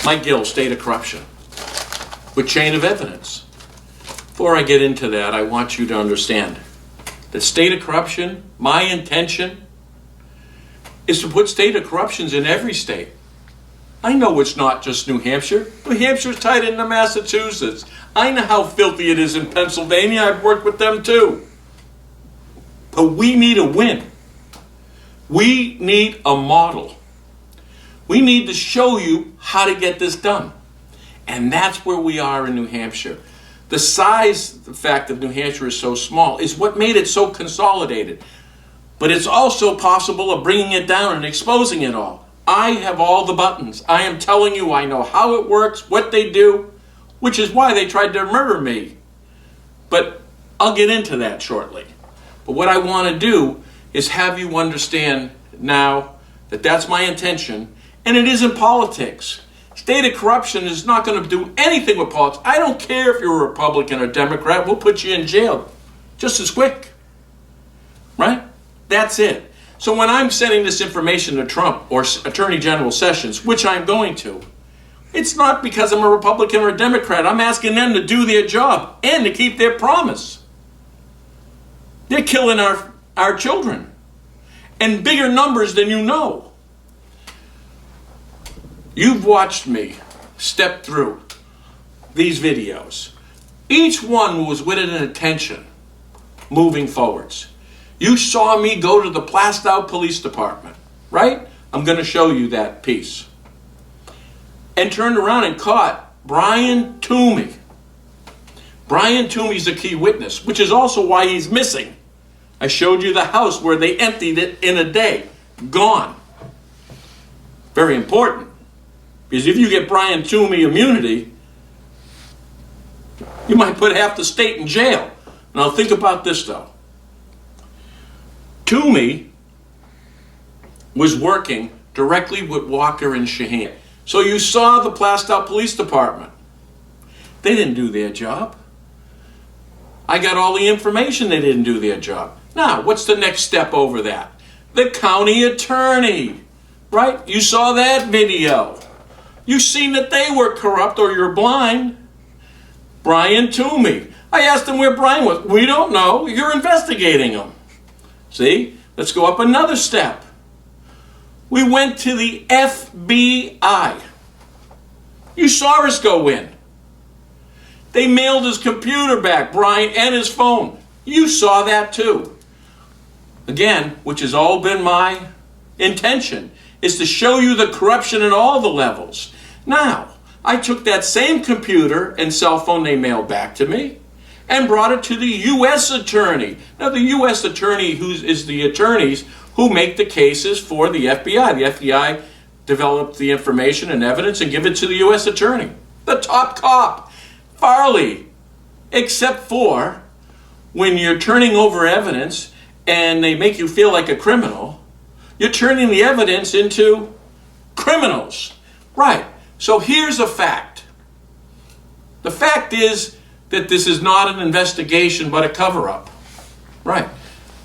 Mike Gill, state of corruption, with chain of evidence. Before I get into that, I want you to understand that state of corruption, my intention is to put state of corruptions in every state. I know it's not just New Hampshire. New Hampshire's tied into Massachusetts. I know how filthy it is in Pennsylvania. I've worked with them too. But we need a win. We need a model. We need to show you how to get this done. And that's where we are in New Hampshire. The fact of New Hampshire is so small is what made it so consolidated. But it's also possible of bringing it down and exposing it all. I have all the buttons. I am telling you, I know how it works, what they do, which is why they tried to murder me. But I'll get into that shortly. But what I want to do is have you understand now that that's my intention, and it isn't politics. State of corruption is not going to do anything with politics. I don't care if you're a Republican or Democrat. We'll put you in jail just as quick. Right? That's it. So when I'm sending this information to Trump or Attorney General Sessions, which I'm going to, it's not because I'm a Republican or a Democrat. I'm asking them to do their job and to keep their promise. They're killing our children in bigger numbers than you know. You've watched me step through these videos. Each one was with an intention moving forwards. You saw me go to the Plastow Police Department, right? I'm going to show you that piece. And turned around and caught Brian Toomey. Brian Toomey's a key witness, which is also why he's missing. I showed you the house where they emptied it in a day. Gone. Very important. Because if you get Brian Toomey immunity, you might put half the state in jail. Now think about this though. Toomey was working directly with Walker and Shaheen. So you saw the Plastow Police Department. They didn't do their job. I got all the information they didn't do their job. Now, what's the next step over that? The county attorney, right? You saw that video. You seen that they were corrupt or you're blind. Brian Toomey. I asked him where Brian was. We don't know. You're investigating him. See? Let's go up another step. We went to the FBI. You saw us go in. They mailed his computer back, Brian, and his phone. You saw that too. Again, which has all been my intention, is to show you the corruption at all the levels. Now, I took that same computer and cell phone they mailed back to me and brought it to the U.S. attorney. Now, the U.S. attorney is the attorneys who make the cases for the FBI. The FBI developed the information and evidence and give it to the U.S. attorney. The top cop, Farley, except for when you're turning over evidence and they make you feel like a criminal, you're turning the evidence into criminals. Right. So here's a fact. The fact is that this is not an investigation but a cover-up. Right.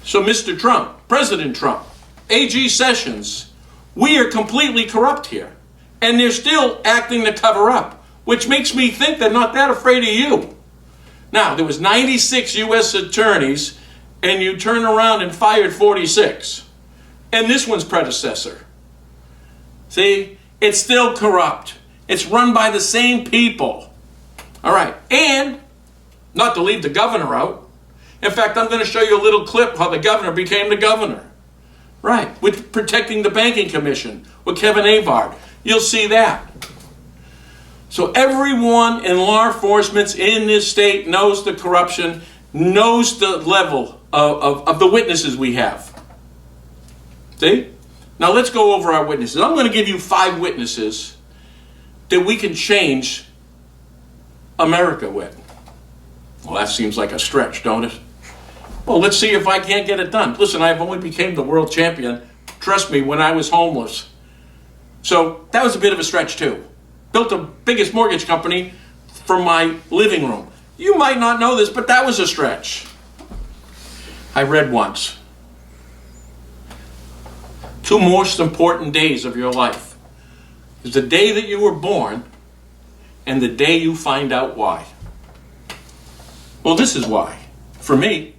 So Mr. Trump, President Trump, AG Sessions, we are completely corrupt here. And they're still acting to cover up, which makes me think they're not that afraid of you. Now, there was 96 U.S. attorneys, and you turn around and fired 46. And this one's predecessor. See? It's still corrupt. It's run by the same people. All right. And, not to leave the governor out, in fact, I'm going to show you a little clip how the governor became the governor. Right. With protecting the banking commission with Kevin Avard. You'll see that. So everyone in law enforcement in this state knows the corruption, knows the level of the witnesses we have. See? Now let's go over our witnesses. I'm going to give you 5 witnesses that we can change America with. Well, that seems like a stretch, don't it? Well, let's see if I can't get it done. Listen, I've only became the world champion, trust me, when I was homeless. So that was a bit of a stretch too. Built the biggest mortgage company from my living room. You might not know this, but that was a stretch. I read once, 2 most important days of your life is the day that you were born and the day you find out why. Well, this is why. For me,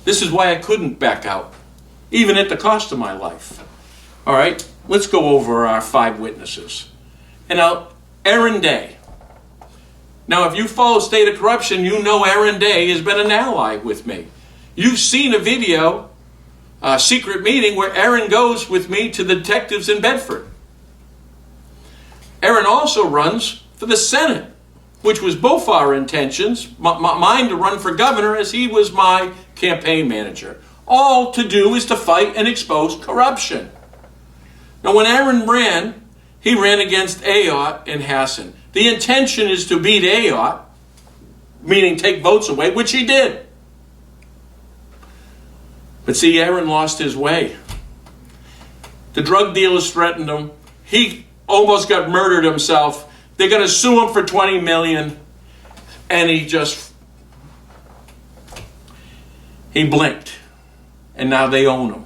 this is why I couldn't back out, even at the cost of my life. All right, let's go over our 5 witnesses. And now, Aaron Day. Now, if you follow State of Corruption, you know Aaron Day has been an ally with me. You've seen a video, a secret meeting where Aaron goes with me to the detectives in Bedford. Aaron also runs for the Senate, which was both our intentions, mine to run for governor as he was my campaign manager. All to do is to fight and expose corruption. Now, when Aaron ran, he ran against Ayotte and Hassan. The intention is to beat Ayotte, meaning take votes away, which he did. But see, Aaron lost his way. The drug dealers threatened him. He almost got murdered himself. They're going to sue him for $20 million. And he blinked. And now they own him.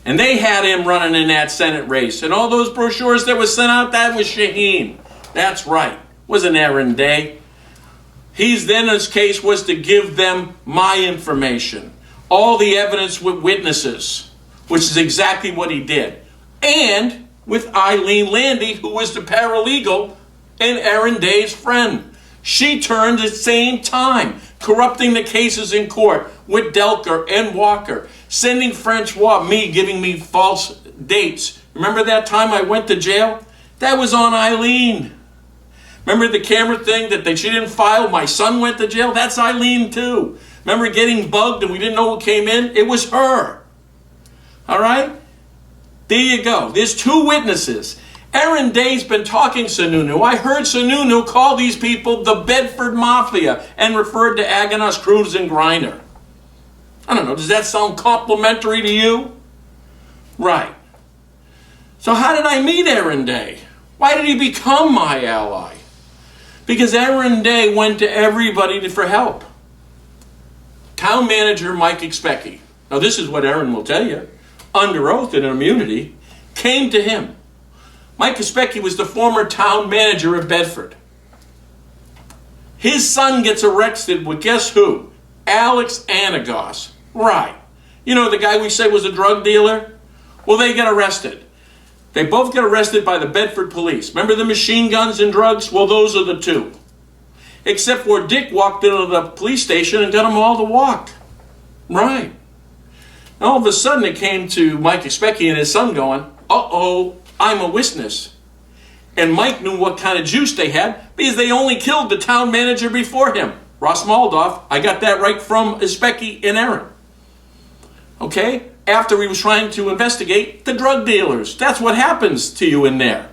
And they had him running in that Senate race. And all those brochures that were sent out, that was Shaheen. That's right. Wasn't Aaron Day. His case was to give them my information. All the evidence with witnesses, which is exactly what he did. And with Eileen Landy, who was the paralegal and Aaron Day's friend. She turned at the same time, corrupting the cases in court with Delker and Walker, sending Francois, giving me false dates. Remember that time I went to jail? That was on Eileen. Remember the camera thing that she didn't file? My son went to jail? That's Eileen too. Remember getting bugged and we didn't know what came in? It was her. All right? There you go. There's 2 witnesses. Aaron Day's been talking Sununu. I heard Sununu call these people the Bedford Mafia and referred to Aganos, Cruz, and Griner. I don't know, does that sound complimentary to you? Right. So how did I meet Aaron Day? Why did he become my ally? Because Aaron Day went to everybody for help. Town manager Mike Expecki. Now this is what Aaron will tell you. Under oath and immunity, came to him. Mike Expecki was the former town manager of Bedford. His son gets arrested with guess who? Alex Anagos. Right. You know the guy we say was a drug dealer? Well, they get arrested. They both get arrested by the Bedford police. Remember the machine guns and drugs? Well, those are the 2. Except for Dick walked into the police station and got them all to walk. Right. All of a sudden it came to Mike Expecki and his son going, uh-oh, I'm a witness. And Mike knew what kind of juice they had because they only killed the town manager before him, Ross Moldoff. I got that right from Expecki and Aaron. Okay? After he was trying to investigate the drug dealers. That's what happens to you in there.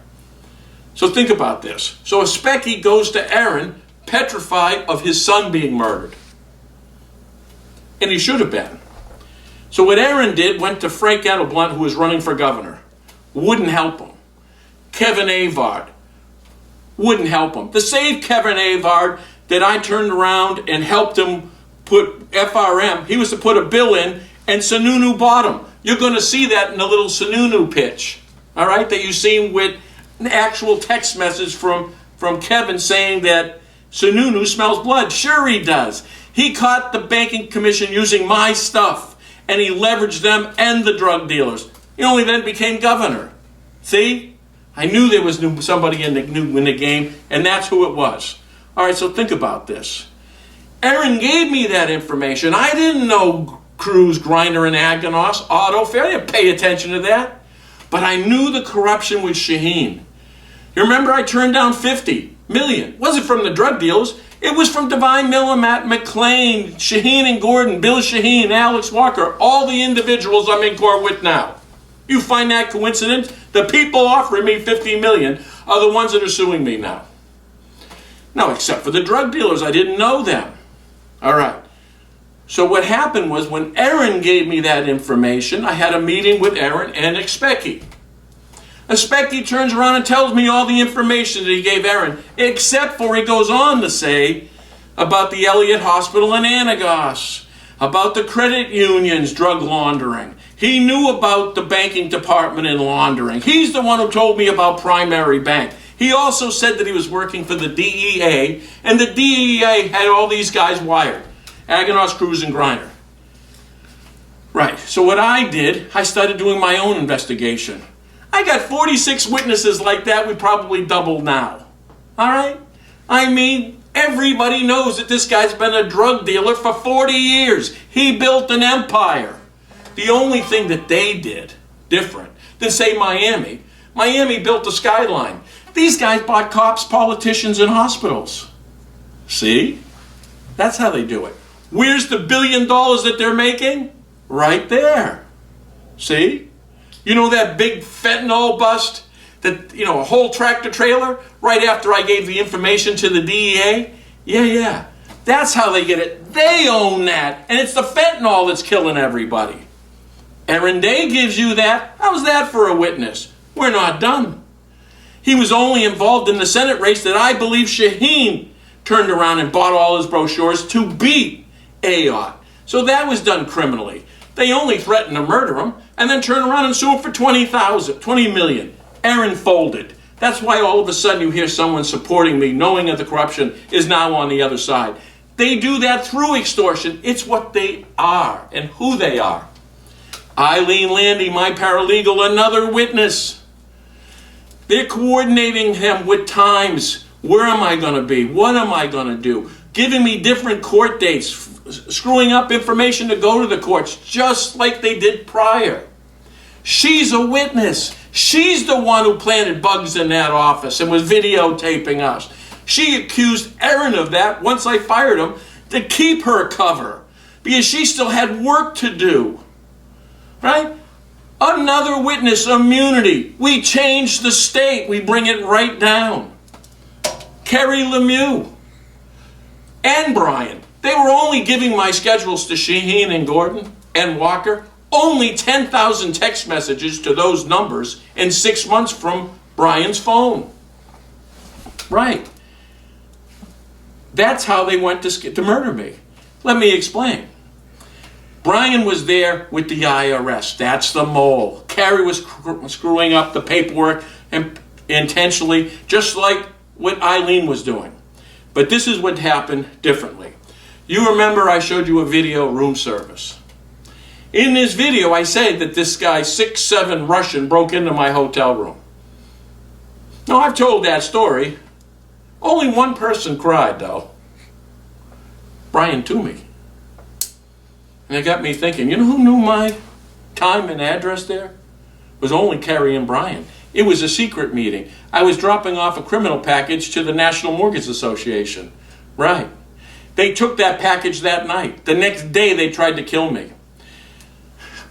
So think about this. So Expecki goes to Aaron, petrified of his son being murdered. And he should have been. So what Aaron did, went to Frank Adelblunt, who was running for governor. Wouldn't help him. Kevin Avard. Wouldn't help him. The same Kevin Avard that I turned around and helped him put FRM, he was to put a bill in, and Sununu bought him. You're going to see that in the little Sununu pitch. All right? That you see with an actual text message from Kevin saying that Sununu smells blood. Sure he does. He caught the banking commission using my stuff. And he leveraged them and the drug dealers. He only then became governor. See? I knew there was somebody in the game, and that's who it was. All right, so think about this. Aaron gave me that information. I didn't know Cruz, Griner, and Aganos, Otto. I didn't pay attention to that. But I knew the corruption with Shaheen. You remember I turned down $50 million. It wasn't from the drug dealers. It was from Divine Miller, Matt McLean, Shaheen and Gordon, Bill Shaheen, Alex Walker, all the individuals I'm in court with now. You find that coincidence? The people offering me $50 million are the ones that are suing me now. No, except for the drug dealers. I didn't know them. All right. So what happened was when Aaron gave me that information, I had a meeting with Aaron and Expecki. Expecki turns around and tells me all the information that he gave Aaron, except for he goes on to say about the Elliott Hospital in Anagos, about the credit union's drug laundering. He knew about the banking department and laundering. He's the one who told me about Primary Bank. He also said that he was working for the DEA, and the DEA had all these guys wired. Aganos, Cruz, and Griner. Right, so what I did, I started doing my own investigation. I got 46 witnesses like that, we probably double now. All right? I mean, everybody knows that this guy's been a drug dealer for 40 years. He built an empire. The only thing that they did different than, say, Miami built a skyline. These guys bought cops, politicians, and hospitals. See? That's how they do it. Where's the $1 billion that they're making? Right there. See? You know that big fentanyl bust? That, a whole tractor trailer? Right after I gave the information to the DEA? Yeah. That's how they get it. They own that. And it's the fentanyl that's killing everybody. Aaron Day gives you that. How's that for a witness? We're not done. He was only involved in the Senate race that I believe Shaheen turned around and bought all his brochures to beat Ayotte. So that was done criminally. They only threatened to murder him and then turn around and sue him for $20 million. Aaron folded. That's why all of a sudden you hear someone supporting me, knowing that the corruption is now on the other side. They do that through extortion. It's what they are and who they are. Eileen Landy, my paralegal, another witness. They're coordinating him with times. Where am I going to be? What am I going to do? Giving me different court dates, screwing up information to go to the courts, just like they did prior. She's a witness. She's the one who planted bugs in that office and was videotaping us. She accused Aaron of that once I fired him to keep her cover because she still had work to do. Right? Another witness, immunity. We change the state. We bring it right down. Kerry Lemieux and Brian. They were only giving my schedules to Shaheen and Gordon and Walker. Only 10,000 text messages to those numbers in 6 months from Brian's phone. Right. That's how they went to murder me. Let me explain. Brian was there with the IRS. That's the mole. Kerry was screwing up the paperwork and intentionally, just like what Eileen was doing. But this is what happened differently. You remember I showed you a video room service. In this video, I said that this guy, 6'7" Russian, broke into my hotel room. Now, I've told that story. Only one person cried, though. Brian Toomey. And it got me thinking, you know who knew my time and address there? It was only Kerry and Brian. It was a secret meeting. I was dropping off a criminal package to the National Mortgage Association. Right. They took that package that night. The next day they tried to kill me.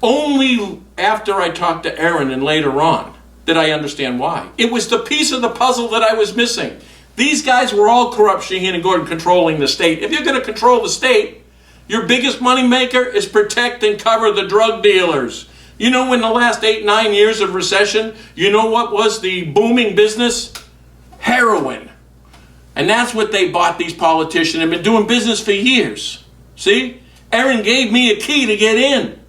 Only after I talked to Aaron and later on did I understand why. It was the piece of the puzzle that I was missing. These guys were all corrupt, Shaheen and Gordon, controlling the state. If you're going to control the state, your biggest money maker is protect and cover the drug dealers. You know, in the last 8-9 years of recession, you know what was the booming business? Heroin. And that's what they bought, these politicians. They've been doing business for years. See? Aaron gave me a key to get in.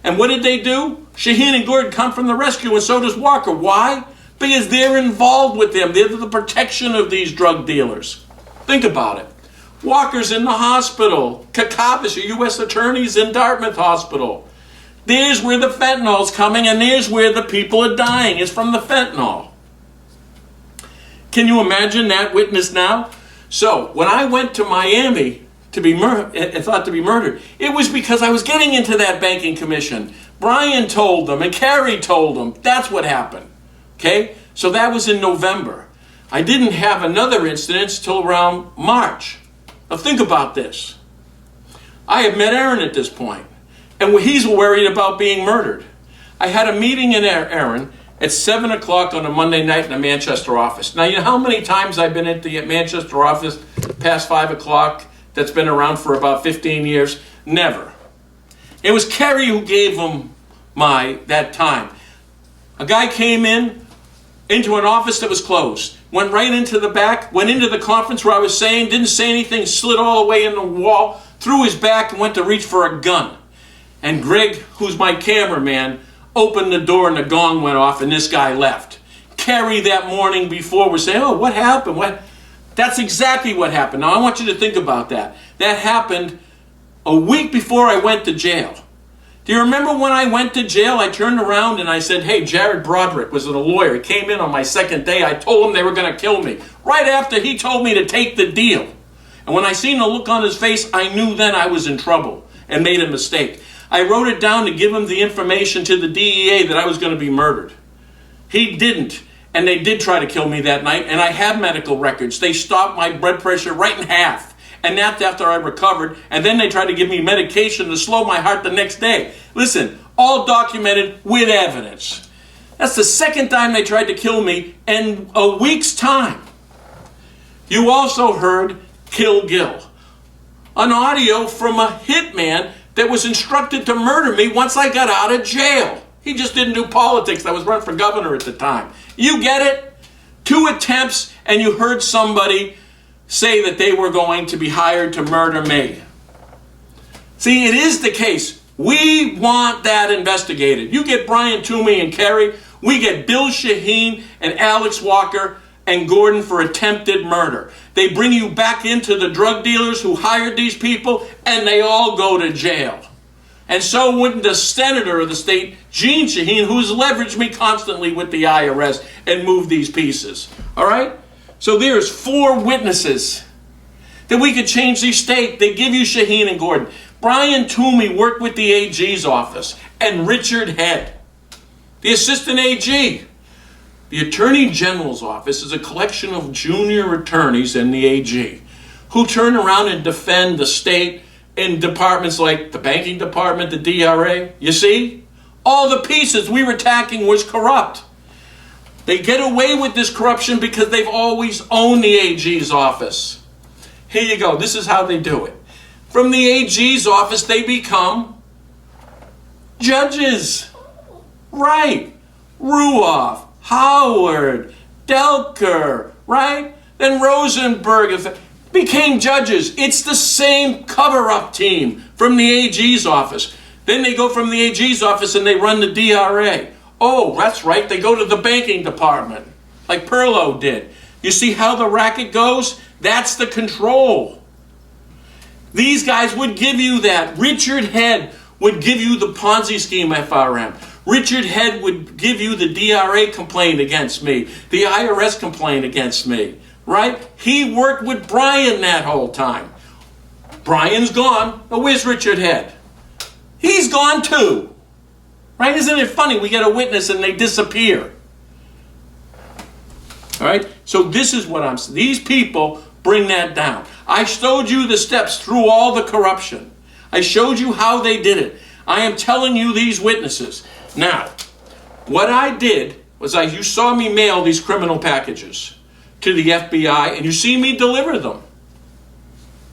And what did they do? Shaheen and Gordon come from the rescue, and so does Walker. Why? Because they're involved with them. They're the protection of these drug dealers. Think about it. Walker's in the hospital. Kakavas, a U.S. attorney's in Dartmouth Hospital. There's where the fentanyl's coming, and there's where the people are dying. It's from the fentanyl. Can you imagine that witness now? So, when I went to Miami to be thought to be murdered, it was because I was getting into that banking commission. Brian told them, and Kerry told them. That's what happened. Okay? So that was in November. I didn't have another incident till around March. Now think about this. I had met Aaron at this point, and he's worried about being murdered. I had a meeting in Aaron at 7 o'clock on a Monday night in the Manchester office. Now, you know how many times I've been at the Manchester office past 5 o'clock that's been around for about 15 years? Never. It was Kerry who gave him that time. A guy came into an office that was closed, went right into the back, went into the conference where I was saying, didn't say anything, slid all the way in the wall, threw his back and went to reach for a gun. And Greg, who's my cameraman, opened the door and the gong went off and this guy left. Kerry that morning before was saying, oh, what happened? What? That's exactly what happened. Now I want you to think about that. That happened a week before I went to jail. Do you remember when I went to jail, I turned around and I said, hey, Jared Broderick was a lawyer. He came in on my second day. I told him they were going to kill me. Right after he told me to take the deal. And when I seen the look on his face, I knew then I was in trouble and made a mistake. I wrote it down to give him the information to the DEA that I was going to be murdered. He didn't. And they did try to kill me that night. And I have medical records. They stopped my blood pressure right in half. And that's after I recovered. And then they tried to give me medication to slow my heart the next day. Listen, all documented with evidence. That's the second time they tried to kill me in a week's time. You also heard Kill Gil, an audio from a hitman that was instructed to murder me once I got out of jail. He just didn't do politics. I was running for governor at the time. You get it? 2 attempts, and you heard somebody say that they were going to be hired to murder me. See, it is the case. We want that investigated. You get Brian Toomey and Kerry. We get Bill Shaheen and Alex Walker and Gordon for attempted murder. They bring you back into the drug dealers who hired these people, and they all go to jail. And so wouldn't the senator of the state, Gene Shaheen, who's leveraged me constantly with the IRS and moved these pieces. All right? So there's 4 witnesses that we could change the state. They give you Shaheen and Gordon. Brian Toomey worked with the AG's office, and Richard Head, the assistant AG. The Attorney General's office is a collection of junior attorneys in the AG who turn around and defend the state in departments like the banking department, the DRA. You see? All the pieces we were attacking was corrupt. They get away with this corruption because they've always owned the AG's office. Here you go. This is how they do it. From the AG's office, they become judges. Right. Ruoff, Howard, Delker, right? Then Rosenberg became judges. It's the same cover-up team from the AG's office. Then they go from the AG's office and they run the DRA. Oh, that's right. They go to the banking department, like Perlow did. You see how the racket goes? That's the control. These guys would give you that. Richard Head would give you the Ponzi scheme FRM. Richard Head would give you the DRA complaint against me, the IRS complaint against me, right? He worked with Brian that whole time. Brian's gone. Now, where's Richard Head? He's gone too. Right? Isn't it funny? We get a witness and they disappear. All right? So this is what I'm saying. These people bring that down. I showed you the steps through all the corruption. I showed you how they did it. I am telling you these witnesses. Now, what I did was you saw me mail these criminal packages to the FBI and you see me deliver them.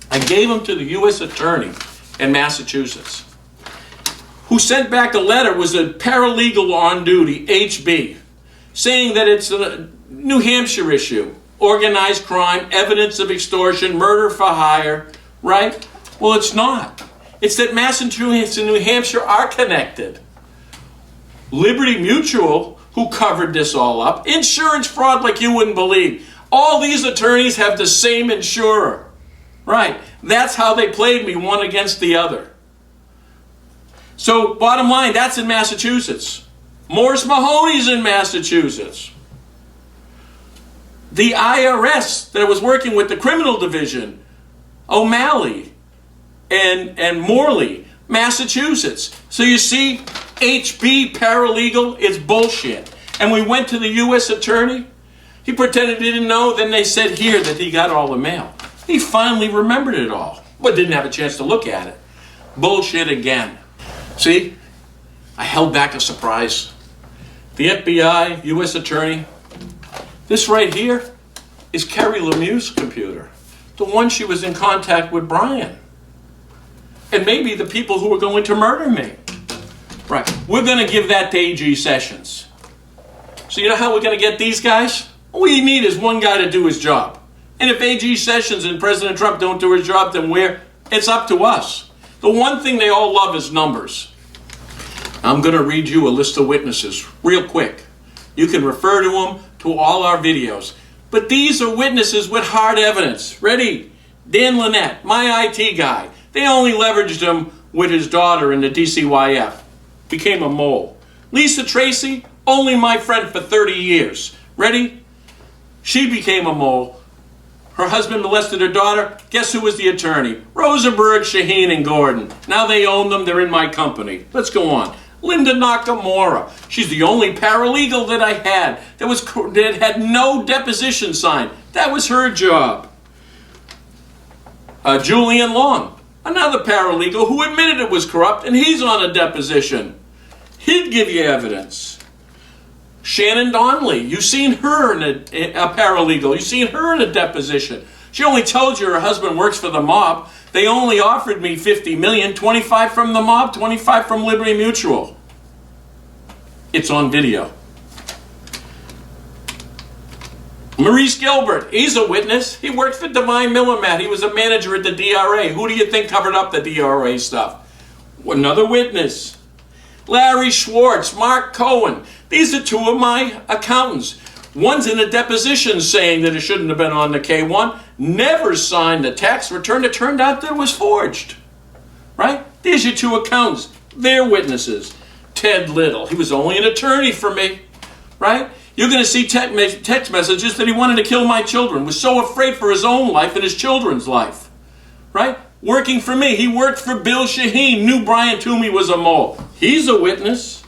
I gave them to the U.S. Attorney in Massachusetts, who sent back a letter, was a paralegal on duty, HB, saying that it's a New Hampshire issue, organized crime, evidence of extortion, murder for hire, right? Well, it's not. It's that Massachusetts and New Hampshire are connected. Liberty Mutual, who covered this all up, insurance fraud like you wouldn't believe. All these attorneys have the same insurer, right? That's how they played me, one against the other. So, bottom line, that's in Massachusetts. Morris Mahoney's in Massachusetts. The IRS that was working with the criminal division, O'Malley and Morley, Massachusetts. So you see, HB paralegal is bullshit. And we went to the U.S. Attorney. He pretended he didn't know. Then they said here that he got all the mail. He finally remembered it all, but didn't have a chance to look at it. Bullshit again. See, I held back a surprise. The FBI, U.S. Attorney, this right here is Kerry Lemieux's computer, the one she was in contact with Brian. And maybe the people who were going to murder me. Right, we're going to give that to A.G. Sessions. So you know how we're going to get these guys? All you need is one guy to do his job. And if A.G. Sessions and President Trump don't do his job, then it's up to us. The one thing they all love is numbers. I'm going to read you a list of witnesses real quick. You can refer to them to all our videos. But these are witnesses with hard evidence. Ready? Dan Lynette, my IT guy. They only leveraged him with his daughter in the DCYF. Became a mole. Lisa Tracy, only my friend for 30 years. Ready? She became a mole. Her husband molested her daughter. Guess who was the attorney? Rosenberg, Shaheen, and Gordon. Now they own them. They're in my company. Let's go on. Linda Nakamura. She's the only paralegal that I had that had no deposition signed. That was her job. Julian Long, another paralegal who admitted it was corrupt, and he's on a deposition. He'd give you evidence. Shannon Donnelly, you've seen her in a paralegal. You've seen her in a deposition. She only told you her husband works for the mob. They only offered me $50 million, 25 from the mob, 25 from Liberty Mutual. It's on video. Maurice Gilbert, he's a witness. He worked for Divine Millimat. He was a manager at the DRA. Who do you think covered up the DRA stuff? Another witness. Larry Schwartz, Mark Cohen. These are two of my accountants. One's in a deposition saying that it shouldn't have been on the K1. Never signed the tax return. It turned out that it was forged. Right? There's your two accountants. They're witnesses. Ted Little. He was only an attorney for me. Right? You're going to see text messages that he wanted to kill my children. Was so afraid for his own life and his children's life. Right? Working for me. He worked for Bill Shaheen. Knew Brian Toomey was a mole. He's a witness.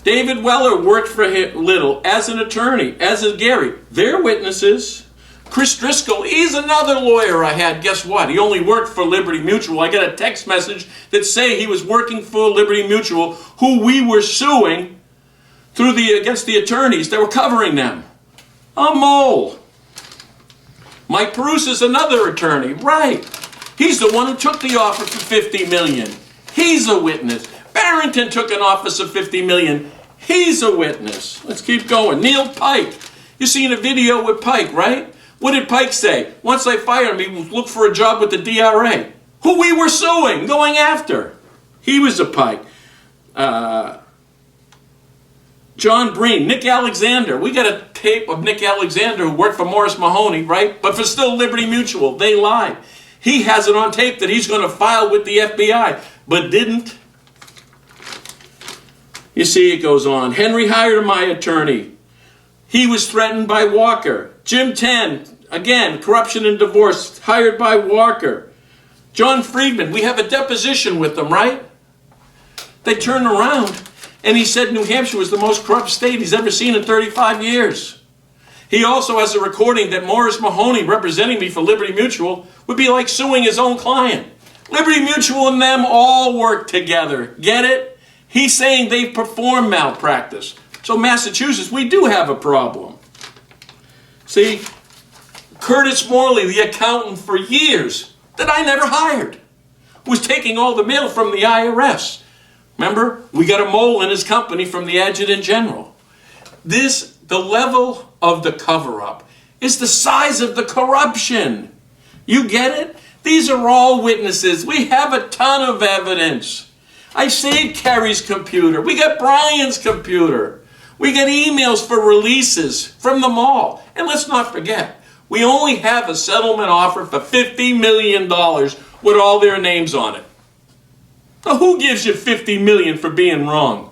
David Weller worked for Little as an attorney, as a Gary. They're witnesses. Chris Driscoll, he's another lawyer I had. Guess what? He only worked for Liberty Mutual. I got a text message that say he was working for Liberty Mutual, who we were suing against the attorneys that were covering them. A mole. Mike Perusa is another attorney. Right. He's the one who took the offer for $50 million. He's a witness. Barrington took an office of $50 million. He's a witness. Let's keep going. Neil Pike. You seen a video with Pike, right? What did Pike say? Once they fired him, he looked for a job with the DRA. Who we were suing, going after. He was a Pike. John Breen, Nick Alexander. We got a tape of Nick Alexander who worked for Morris Mahoney, right? But for still Liberty Mutual. They lied. He has it on tape that he's going to file with the FBI, but didn't. You see, it goes on. Henry hired my attorney. He was threatened by Walker. Jim Ten, again, corruption and divorce, hired by Walker. John Friedman, we have a deposition with them, right? They turned around and he said New Hampshire was the most corrupt state he's ever seen in 35 years. He also has a recording that Morris Mahoney, representing me for Liberty Mutual, would be like suing his own client. Liberty Mutual and them all work together. Get it? He's saying they perform malpractice. So Massachusetts, we do have a problem. See, Curtis Morley, the accountant for years that I never hired, was taking all the mail from the IRS. Remember, we got a mole in his company from the Adjutant General. The level of the cover-up is the size of the corruption. You get it? These are all witnesses. We have a ton of evidence. I saved Kerry's computer. We got Brian's computer. We got emails for releases from the mall. And let's not forget, we only have a settlement offer for $50 million with all their names on it. Now, who gives you $50 million for being wrong?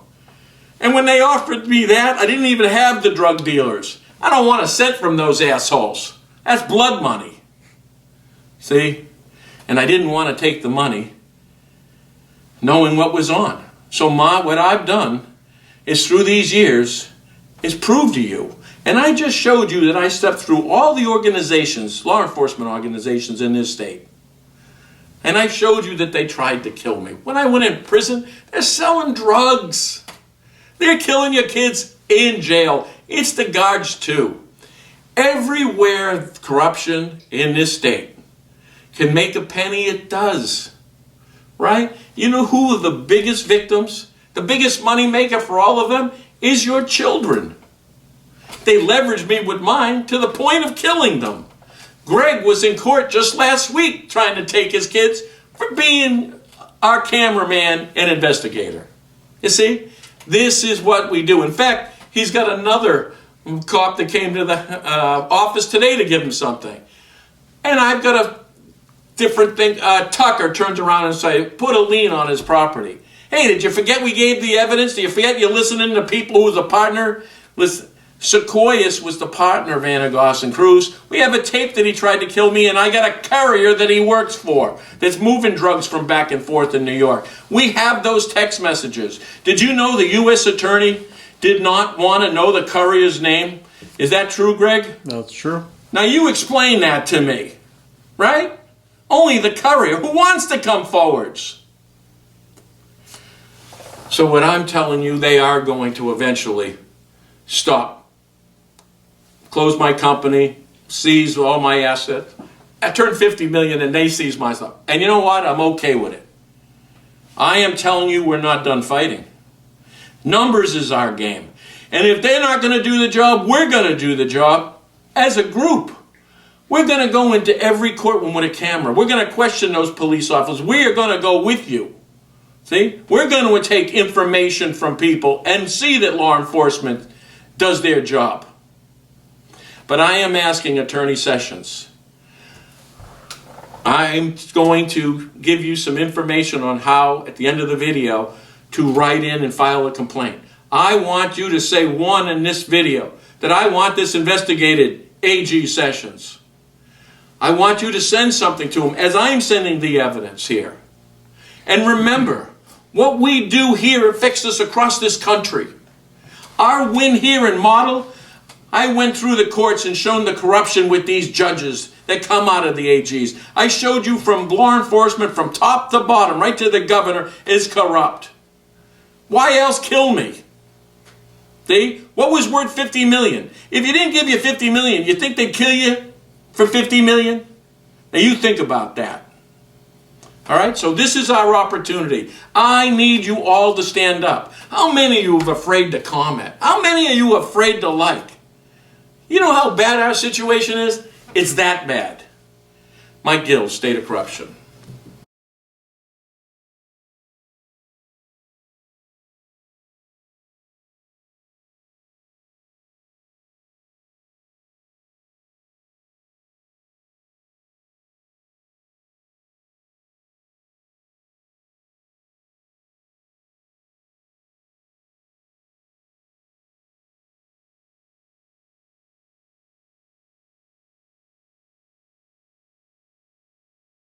And when they offered me that, I didn't even have the drug dealers. I don't want a cent from those assholes. That's blood money. See? And I didn't want to take the money knowing what was on. So, Ma, what I've done is through these years is prove to you. And I just showed you that I stepped through all the organizations, law enforcement organizations in this state. And I showed you that they tried to kill me. When I went in prison, they're selling drugs. They're killing your kids in jail. It's the guards too. Everywhere corruption in this state can make a penny, it does. Right? You know who are the biggest victims? The biggest money maker for all of them is your children. They leveraged me with mine to the point of killing them. Greg was in court just last week trying to take his kids for being our cameraman and investigator. You see, this is what we do. In fact, he's got another cop that came to the office today to give him something. And I've got a different thing. Tucker turns around and says, put a lien on his property. Hey, did you forget we gave the evidence? Do you forget you're listening to people who was a partner? Listen, Sequoias was the partner of Anagos and Cruz. We have a tape that he tried to kill me, and I got a courier that he works for that's moving drugs from back and forth in New York. We have those text messages. Did you know the U.S. attorney did not want to know the courier's name? Is that true, Greg? That's true. Now you explain that to me, right? Only the courier who wants to come forwards. So what I'm telling you, they are going to eventually stop. Close my company, seize all my assets. I turned 50 million and they seize my stuff. And you know what? I'm okay with it. I am telling you, we're not done fighting. Numbers is our game. And if they're not going to do the job, we're going to do the job as a group. We're going to go into every courtroom with a camera. We're going to question those police officers. We are going to go with you. See? We're going to take information from people and see that law enforcement does their job. But I am asking Attorney Sessions, I'm going to give you some information on how, at the end of the video, to write in and file a complaint. I want you to say one in this video, that I want this investigated, AG Sessions. I want you to send something to him, as I'm sending the evidence here. And remember, what we do here affects us across this country. Our win here in Model, I went through the courts and shown the corruption with these judges that come out of the AGs. I showed you from law enforcement, from top to bottom, right to the governor, is corrupt. Why else kill me? See? What was worth 50 million? If you didn't give you 50 million, you think they'd kill you for 50 million? Now you think about that. All right, so this is our opportunity. I need you all to stand up. How many of you are afraid to comment? How many of you are afraid to like? You know how bad our situation is? It's that bad. Mike Gill, State of Corruption.